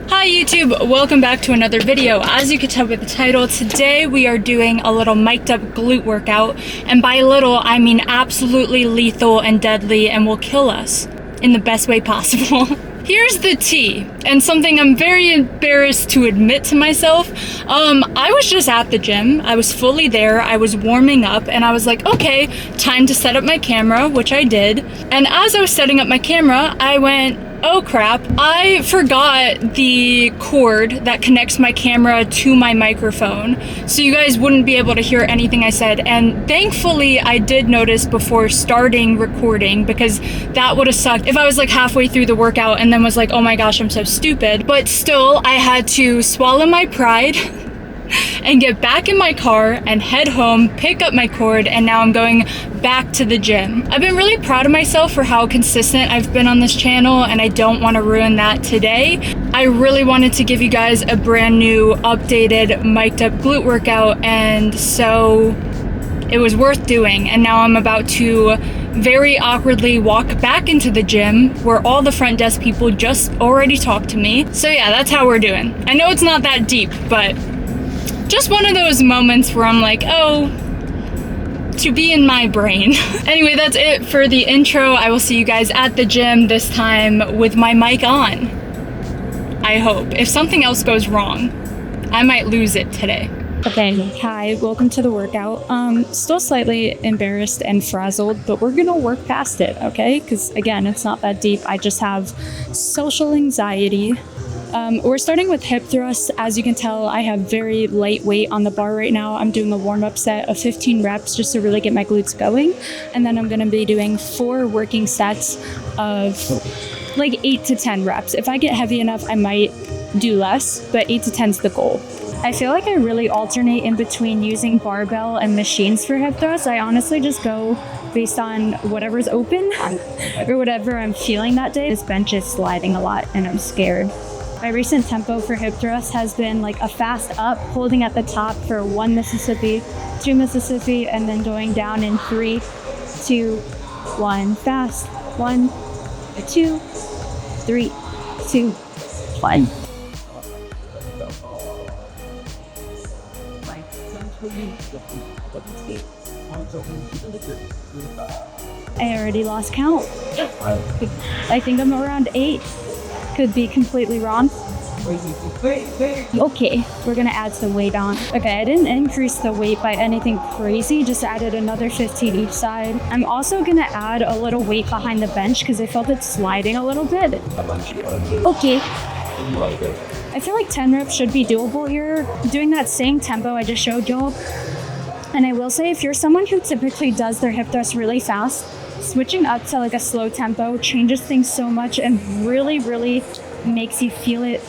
Hi YouTube, welcome back to another video. As you can tell by the title, today we are doing a little mic'd up glute workout, and by little I mean absolutely lethal and deadly and will kill us in the best way possible. Here's the tea, and something I'm very embarrassed to admit to myself. I was just at the gym, I was fully there, I was warming up, and I was like, okay, time to set up my camera, which I did. And as I was setting up my camera, I went, oh crap, I forgot the cord that connects my camera to my microphone, so you guys wouldn't be able to hear anything I said. And thankfully I did notice before starting recording, because that would have sucked if I was like halfway through the workout and then was like, oh my gosh, I'm so stupid. But still, I had to swallow my pride and get back in my car and head home, pick up my cord, and now I'm going back to the gym. I've been really proud of myself for how consistent I've been on this channel, and I don't want to ruin that today. I really wanted to give you guys a brand new, updated, mic'd up glute workout, and so it was worth doing. And now I'm about to very awkwardly walk back into the gym where all the front desk people just already talked to me. So yeah, that's how we're doing. I know it's not that deep, but just one of those moments where I'm like, oh, to be in my brain. Anyway, that's it for the intro. I will see you guys at the gym, this time with my mic on. I hope. If something else goes wrong, I might lose it today. Okay, hi, welcome to the workout. Still slightly embarrassed and frazzled, but we're gonna work past it, okay? Because again, it's not that deep. I just have social anxiety. We're starting with hip thrusts. As you can tell, I have very light weight on the bar right now. I'm doing a warm-up set of 15 reps just to really get my glutes going. And then I'm gonna be doing 4 working sets of like 8 to 10 reps. If I get heavy enough, I might do less, but 8 to 10 is the goal. I feel like I really alternate in between using barbell and machines for hip thrusts. I honestly just go based on whatever's open or whatever I'm feeling that day. This bench is sliding a lot and I'm scared. My recent tempo for hip thrust has been like a fast up, holding at the top for 1 Mississippi, 2 Mississippi, and then going down in 3, 2, 1, fast, 1, 2, 3, 2, 1. I already lost count. I think I'm around 8. Could be completely wrong. Okay, we're gonna add some weight on. Okay, I didn't increase the weight by anything crazy, just added another 15 each side. I'm also gonna add a little weight behind the bench because I felt it sliding a little bit. Okay. I feel like 10 reps should be doable here. Doing that same tempo I just showed y'all. And I will say, if you're someone who typically does their hip thrust really fast, switching up to like a slow tempo changes things so much and really makes you feel it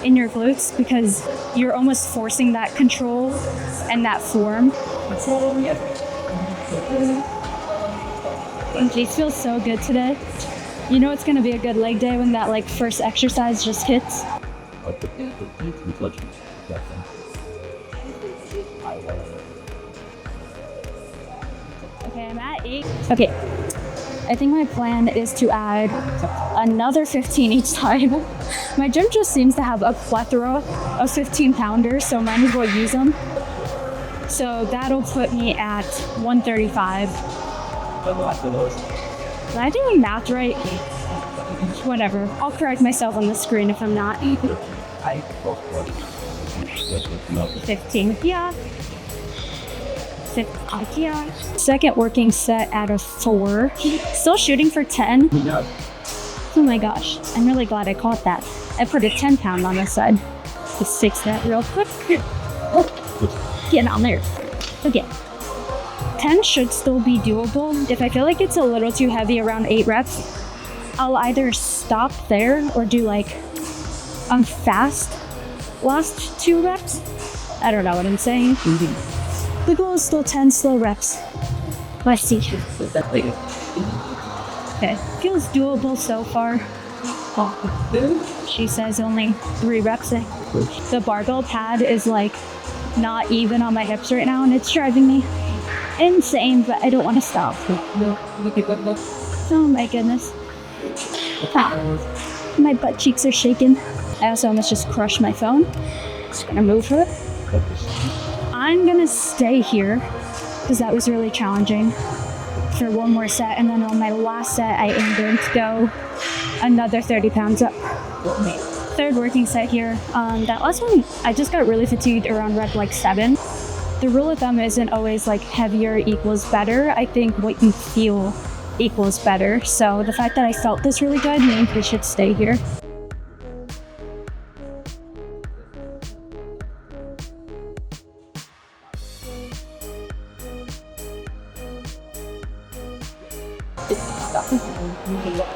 in your glutes, because you're almost forcing that control and that form. These feel so good today. You know it's gonna be a good leg day when that like first exercise just hits. Okay, I'm at 8. Okay, I think my plan is to add another 15 each side. My gym just seems to have a plethora of 15-pounders, so might as well use them. So that'll put me at 135. Am I doing math right? Whatever, I'll correct myself on the screen if I'm not. 15, yeah. Yeah. Second working set out of 4. Still shooting for 10. Oh my gosh, I'm really glad I caught that. I put a 10-pound on this side. Just fix that real quick. Get on there. Okay. 10 should still be doable. If I feel like it's a little too heavy around 8 reps, I'll either stop there or do like fast last 2 reps. I don't know what I'm saying. The goal is still 10 slow reps. Let's see. Okay, feels doable so far. She says only 3 reps in. The barbell pad is like not even on my hips right now, and it's driving me insane, but I don't want to stop. Oh my goodness. Ah, my butt cheeks are shaking. I also almost just crushed my phone. Just gonna move her. I'm gonna stay here because that was really challenging for one more set. And then on my last set, I aimed in to go another 30 pounds up. Third working set here. That last one, I just got really fatigued around rep like 7. The rule of thumb isn't always like heavier equals better. I think what you feel equals better. So the fact that I felt this really good means we should stay here.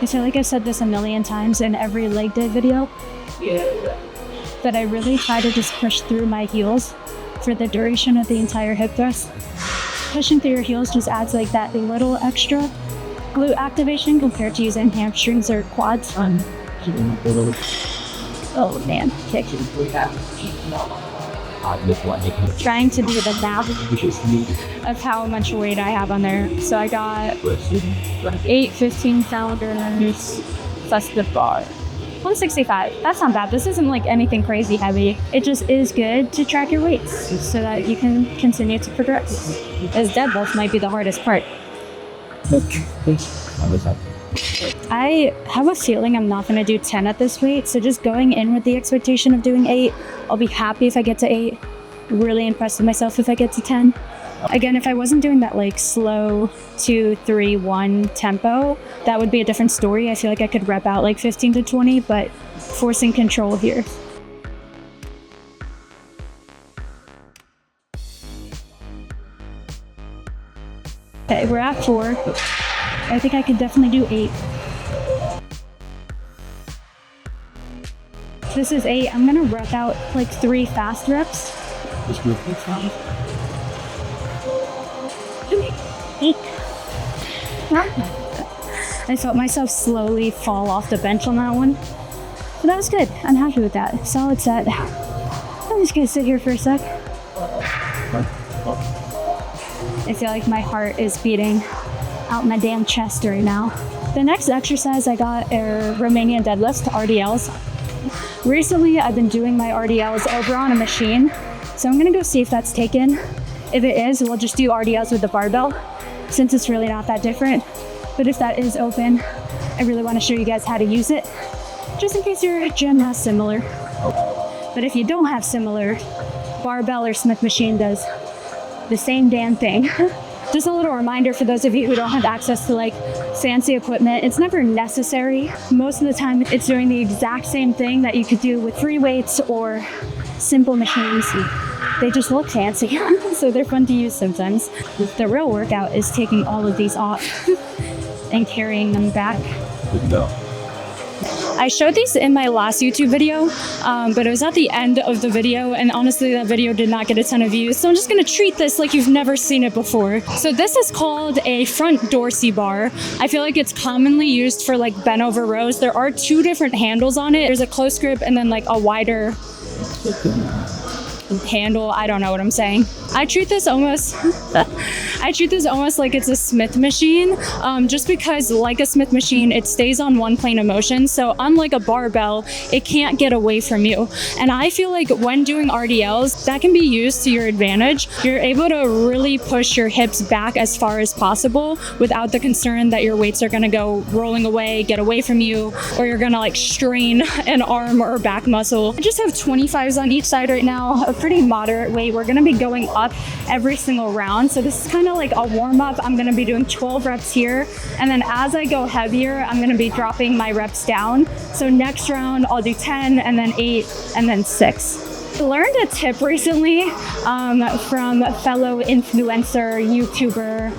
I feel like I've said this a million times in every leg day video, but I really try to just push through my heels for the duration of the entire hip thrust. Pushing through your heels just adds like that little extra glute activation compared to using hamstrings or quads. Oh man, kick. Trying to do the math of how much weight I have on there. So I got 8 15-pounders plus the bar. 165. That's not bad. This isn't like anything crazy heavy. It just is good to track your weights so that you can continue to progress. As deadlift might be the hardest part. I have a feeling I'm not going to do 10 at this weight, so just going in with the expectation of doing 8. I'll be happy if I get to 8. Really impressed with myself if I get to 10. Again, if I wasn't doing that like slow 2, 3, 1 tempo, that would be a different story. I feel like I could rep out like 15 to 20, but forcing control here. Okay, we're at 4. I think I could definitely do 8. This is 8. I'm gonna rep out like 3 fast reps. I felt myself slowly fall off the bench on that one. But that was good. I'm happy with that. Solid set. I'm just gonna sit here for a sec. I feel like my heart is beating out my damn chest right now. The next exercise I got are Romanian deadlifts, RDLs. Recently, I've been doing my RDLs over on a machine. So I'm gonna go see if that's taken. If it is, we'll just do RDLs with the barbell, since it's really not that different. But if that is open, I really want to show you guys how to use it, just in case your gym has similar. But if you don't have similar, barbell or Smith machine does the same damn thing. Just a little reminder for those of you who don't have access to like fancy equipment, it's never necessary. Most of the time, it's doing the exact same thing that you could do with free weights or simple machines. They just look fancy, so they're fun to use sometimes. The real workout is taking all of these off and carrying them back. I showed these in my last YouTube video, but it was at the end of the video, and honestly that video did not get a ton of views, so I'm just gonna treat this like you've never seen it before. So this is called a front dorsey bar. I feel like it's commonly used for like bent over rows. There are 2 different handles on it. There's a close grip and then like a wider handle. I don't know what I'm saying. I treat this almost like it's a Smith machine, just because like a Smith machine, it stays on one plane of motion. So unlike a barbell, it can't get away from you. And I feel like when doing RDLs, that can be used to your advantage. You're able to really push your hips back as far as possible without the concern that your weights are gonna go rolling away, get away from you, or you're gonna like strain an arm or back muscle. I just have 25s on each side right now, a pretty moderate weight. We're gonna be going up every single round. So this is kind of like a warm up. I'm gonna be doing 12 reps here. And then as I go heavier, I'm gonna be dropping my reps down. So next round, I'll do 10 and then 8 and then 6. I learned a tip recently from fellow influencer, YouTuber,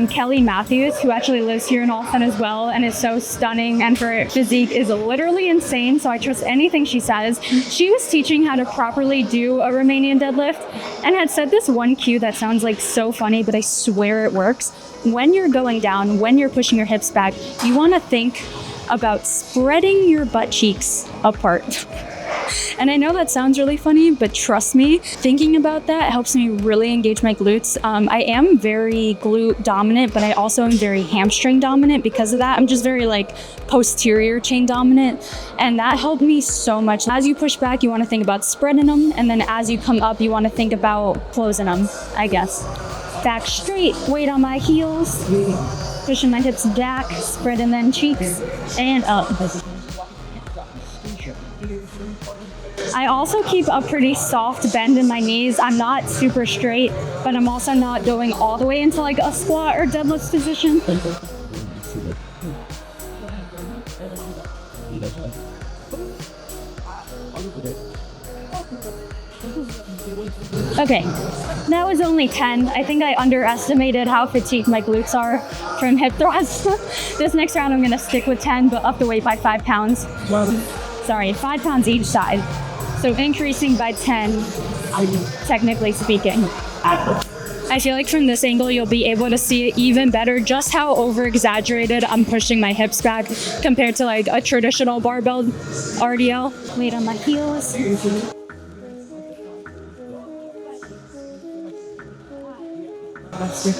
Kelly Matthews, who actually lives here in Austin as well and is so stunning, and her physique is literally insane, so I trust anything she says. She was teaching how to properly do a Romanian deadlift and had said this one cue that sounds like so funny, but I swear it works. When you're going down, when you're pushing your hips back, you want to think about spreading your butt cheeks apart. And I know that sounds really funny, but trust me, thinking about that helps me really engage my glutes. I am very glute dominant, but I also am very hamstring dominant because of that. I'm just very like posterior chain dominant, and that helped me so much. As you push back, you want to think about spreading them, and then as you come up, you want to think about closing them, I guess. Back straight, weight on my heels, pushing my hips back, spreading them cheeks, and up. I also keep a pretty soft bend in my knees. I'm not super straight, but I'm also not going all the way into like a squat or deadlift position. Okay, that was only 10. I think I underestimated how fatigued my glutes are from hip thrusts. This next round I'm gonna stick with 10, but up the weight by 5 pounds. Sorry, 5 pounds each side. So increasing by 10, technically speaking. I feel like from this angle, you'll be able to see even better just how over-exaggerated I'm pushing my hips back compared to like a traditional barbell RDL. Weight on my heels.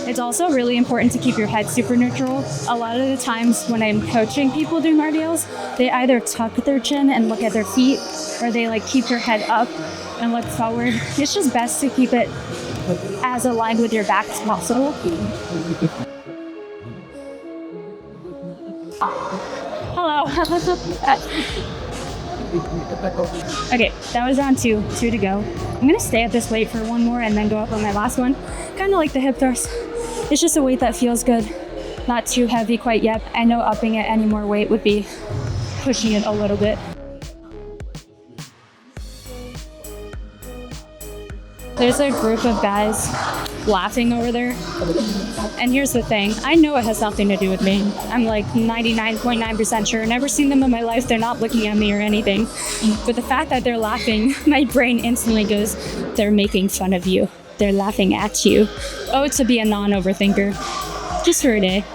It's also really important to keep your head super neutral. A lot of the times when I'm coaching people doing RDLs, they either tuck their chin and look at their feet, or they like keep their head up and look forward. It's just best to keep it as aligned with your back as possible. Hello. Okay, that was round 2 to go. I'm gonna stay at this weight for one more and then go up on my last one. Kind of like the hip thrust. It's just a weight that feels good. Not too heavy quite yet. I know upping it any more weight would be pushing it a little bit. There's a group of guys laughing over there. And here's the thing, I know it has nothing to do with me. I'm like 99.9% sure. Never seen them in my life. They're not looking at me or anything. But the fact that they're laughing, my brain instantly goes, they're making fun of you. They're laughing at you. Oh, to be a non-overthinker. Just for a day.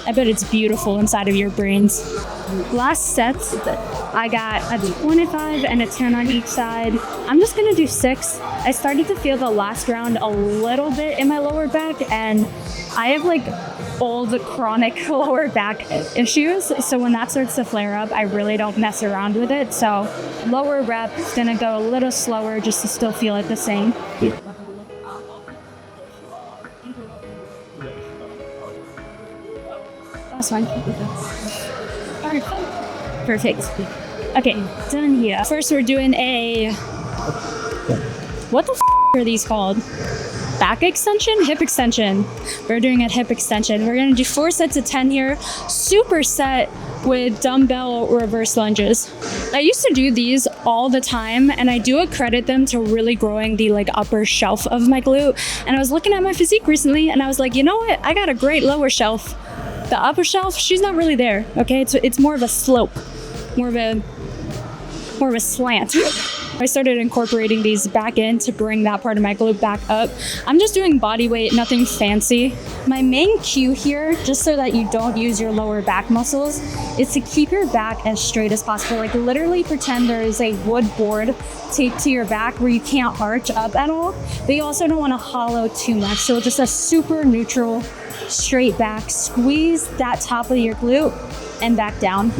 I bet it's beautiful inside of your brains. Last sets, I got a 25 and a 10 on each side. I'm just gonna do 6. I started to feel the last round a little bit in my lower back, and I have like old chronic lower back issues. So when that starts to flare up, I really don't mess around with it. So lower rep, gonna go a little slower just to still feel it the same. That's fine. Perfect. Okay, done here. First we're doing a... What the are these called? Back extension? Hip extension. We're doing a hip extension. We're gonna do 4 sets of 10 here. Superset with dumbbell reverse lunges. I used to do these all the time, and I do accredit them to really growing the like upper shelf of my glute. And I was looking at my physique recently, and I was like, you know what? I got a great lower shelf. The upper shelf, she's not really there. Okay, it's more of a slope, more of a slant. I started incorporating these back in to bring that part of my glute back up. I'm just doing body weight, nothing fancy. My main cue here, just so that you don't use your lower back muscles, is to keep your back as straight as possible. Like literally pretend there is a wood board taped to your back where you can't arch up at all, but you also don't want to hollow too much. So just a super neutral, straight back. Squeeze that top of your glute and back down.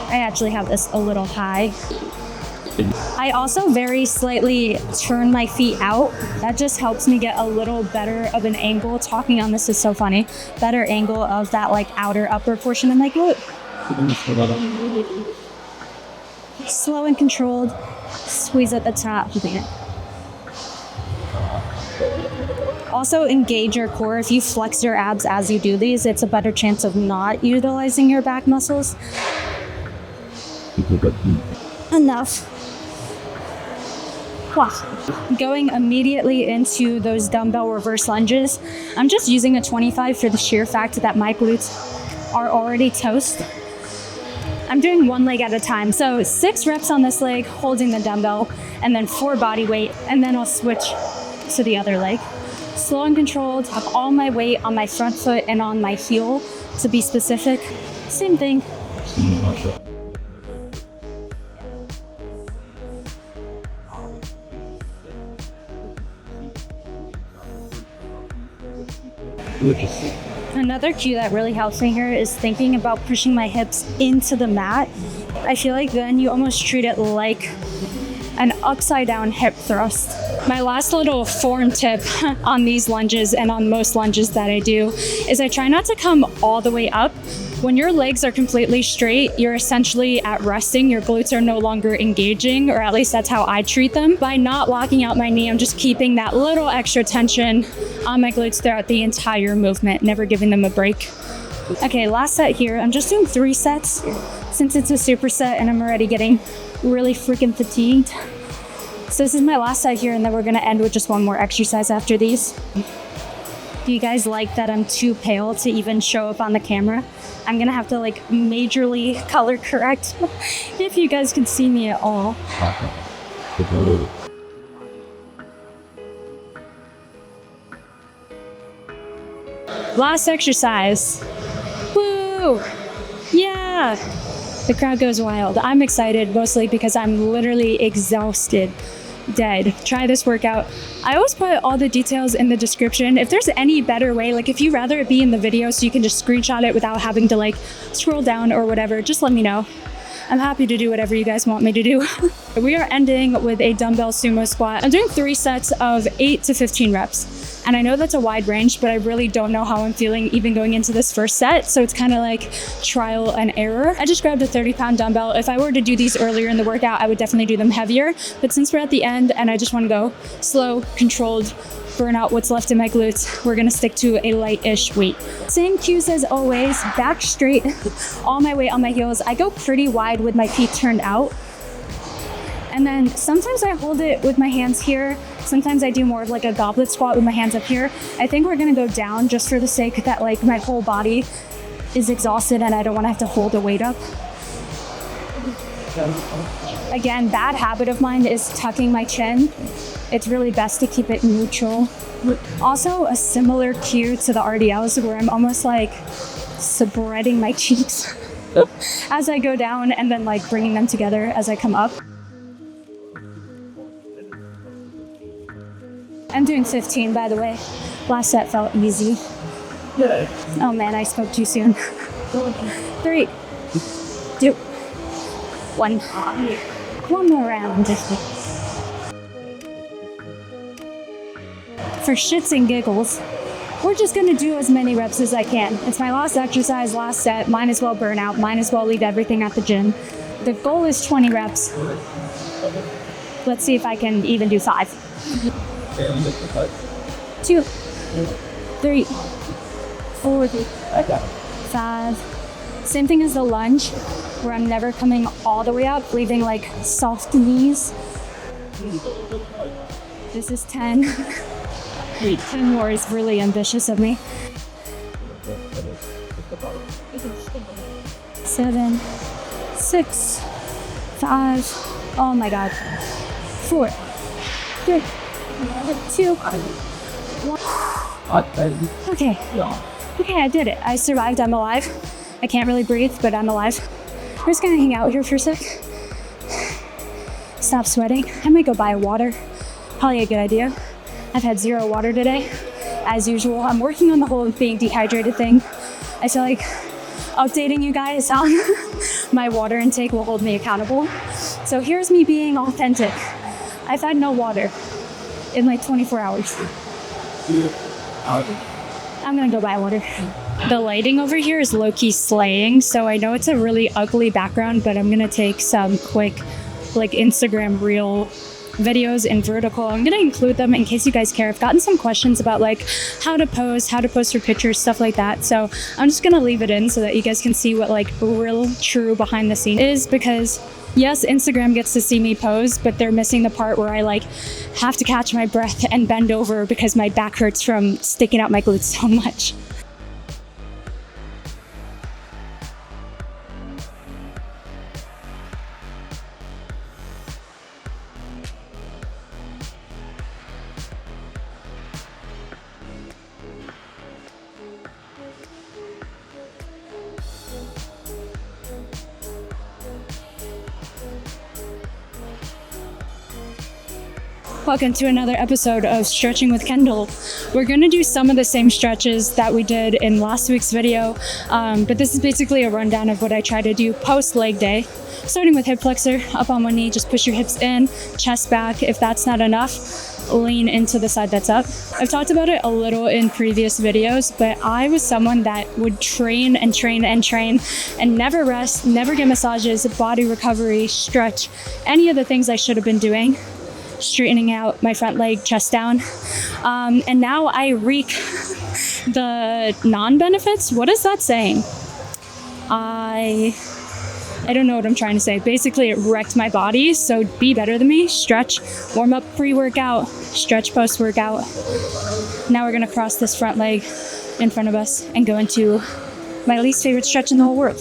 I actually have this a little high. I also very slightly turn my feet out. That just helps me get a little better of an angle. Talking on this is so funny. Better angle of that like outer upper portion of my glute. Slow and controlled. Squeeze at the top. Also engage your core. If you flex your abs as you do these, it's a better chance of not utilizing your back muscles. Enough. Going immediately into those dumbbell reverse lunges. I'm just using a 25 for the sheer fact that my glutes are already toast. I'm doing one leg at a time. So 6 reps on this leg, holding the dumbbell, and then 4 body weight, and then I'll switch to the other leg. Slow and controlled, have all my weight on my front foot and on my heel to be specific. Same thing. Another cue that really helps me here is thinking about pushing my hips into the mat. I feel like then you almost treat it like an upside down hip thrust. My last little form tip on these lunges and on most lunges that I do is I try not to come all the way up. When your legs are completely straight, you're essentially at resting. Your glutes are no longer engaging, or at least that's how I treat them. By not locking out my knee, I'm just keeping that little extra tension on my glutes throughout the entire movement, never giving them a break. Okay, last set here. I'm just doing 3 sets since it's a superset and I'm already getting really freaking fatigued. So this is my last set here, and then we're gonna end with just one more exercise after these. Do you guys like that I'm too pale to even show up on the camera? I'm gonna have to like majorly color correct if you guys can see me at all. Last exercise. Woo! Yeah! The crowd goes wild. I'm excited mostly because I'm literally exhausted. Dead. Try this workout. I always put all the details in the description. If there's any better way, like if you'd rather it be in the video so you can just screenshot it without having to like scroll down or whatever, just let me know. I'm happy to do whatever you guys want me to do. We are ending with a dumbbell sumo squat. I'm doing 3 sets of 8 to 15 reps. And I know that's a wide range, but I really don't know how I'm feeling even going into this first set. So it's kind of like trial and error. I just grabbed a 30-pound dumbbell. If I were to do these earlier in the workout, I would definitely do them heavier. But since we're at the end and I just want to go slow, controlled, burn out what's left in my glutes, we're gonna stick to a light-ish weight. Same cues as always, back straight, all my weight on my heels. I go pretty wide with my feet turned out. And then sometimes I hold it with my hands here. Sometimes I do more of like a goblet squat with my hands up here. I think we're gonna go down just for the sake that like my whole body is exhausted and I don't wanna have to hold the weight up. Again, bad habit of mine is tucking my chin. It's really best to keep it neutral. Also, a similar cue to the RDLs where I'm almost like spreading my cheeks as I go down and then like bringing them together as I come up. I'm doing 15, by the way. Last set felt easy. Oh man, I spoke too soon. 3, 2, 1. One more round. For shits and giggles, we're just gonna do as many reps as I can. It's my last exercise, last set. Might as well burn out. Might as well leave everything at the gym. The goal is 20 reps. Let's see if I can even do 5. 2, 3, 4, 5. Same thing as the lunge, where I'm never coming all the way up, leaving like soft knees. This is 10. 10 more is really ambitious of me. 7, 6, 5. Oh my God. 4, 3, 2, 1. Okay. Okay, I did it. I survived. I'm alive. I can't really breathe, but I'm alive. We're just gonna hang out here for a sec. Stop sweating. I might go buy water. Probably a good idea. I've had 0 water today, as usual. I'm working on the whole being dehydrated thing. I feel like updating you guys on my water intake will hold me accountable. So here's me being authentic. I've had no water in like 24 hours. I'm gonna go buy water. The lighting over here is low-key slaying, so I know it's a really ugly background, but I'm gonna take some quick like Instagram reel videos in vertical. I'm gonna include them in case you guys care. I've gotten some questions about like how to post for pictures, stuff like that. So I'm just gonna leave it in so that you guys can see what like real true behind the scenes is, because yes, Instagram gets to see me pose, but they're missing the part where I like have to catch my breath and bend over because my back hurts from sticking out my glutes so much. Welcome to another episode of Stretching with Kendall. We're going to do some of the same stretches that we did in last week's video, but this is basically a rundown of what I try to do post leg day. Starting with hip flexor, up on one knee, just push your hips in, chest back. If that's not enough, lean into the side that's up. I've talked about it a little in previous videos, but I was someone that would train and never rest, never get massages, body recovery, stretch, any of the things I should have been doing. Straightening out my front leg, chest down. And now I reap the non-benefits. What is that saying? I don't know what I'm trying to say. Basically, it wrecked my body, so be better than me. Stretch, warm up pre-workout, stretch post-workout. Now we're gonna cross this front leg in front of us and go into my least favorite stretch in the whole world.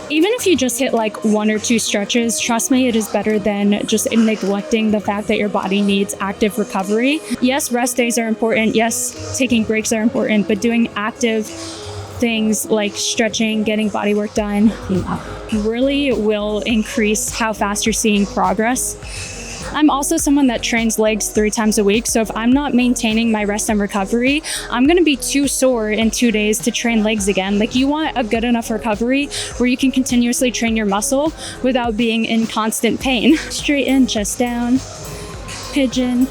Even if you just hit like 1 or 2 stretches, trust me, it is better than just neglecting the fact that your body needs active recovery. Yes, rest days are important. Yes, taking breaks are important, but doing active things like stretching, getting body work done really will increase how fast you're seeing progress. I'm also someone that trains legs 3 times a week, so if I'm not maintaining my rest and recovery, I'm gonna be too sore in 2 days to train legs again. Like, you want a good enough recovery where you can continuously train your muscle without being in constant pain. Straighten, chest down, pigeon.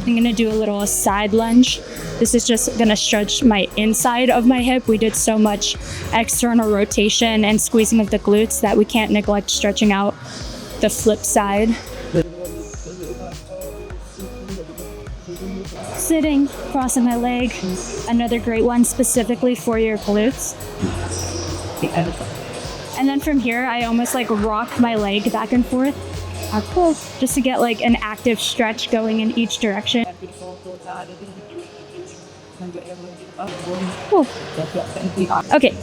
I'm gonna do a little side lunge. This is just gonna stretch my inside of my hip. We did so much external rotation and squeezing of the glutes that we can't neglect stretching out the flip side. Sitting, crossing my leg. Another great one specifically for your glutes. And then from here, I almost like rock my leg back and forth. Just to get like an active stretch going in each direction. Cool. Okay,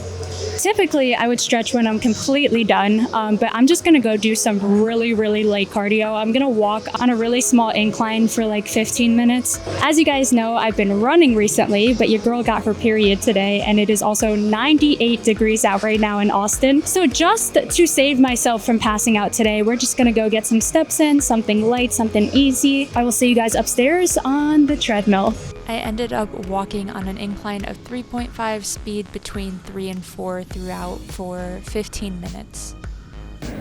typically I would stretch when I'm completely done, but I'm just gonna go do some really light cardio. I'm gonna walk on a really small incline for like 15 minutes. As you guys know, I've been running recently, but your girl got her period today, and it is also 98 degrees out right now in Austin. So just to save myself from passing out today, we're just gonna go get some steps in, something light, something easy. I will see you guys upstairs on the treadmill. I ended up walking on an incline of 3.5 speed between 3 and 4 throughout for 15 minutes.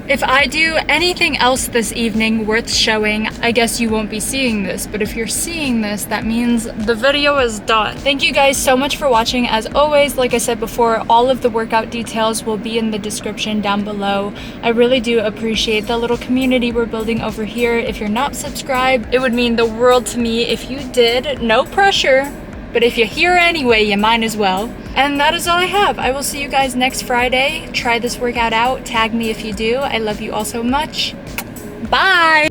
If I do anything else this evening worth showing, I guess you won't be seeing this, but if you're seeing this, that means the video is done. Thank you guys so much for watching. As always, like I said before, all of the workout details will be in the description down below. I really do appreciate the little community we're building over here. If you're not subscribed, it would mean the world to me if you did. No pressure, but if you're here anyway, you might as well. And that is all I have. I will see you guys next Friday. Try this workout out. Tag me if you do. I love you all so much. Bye!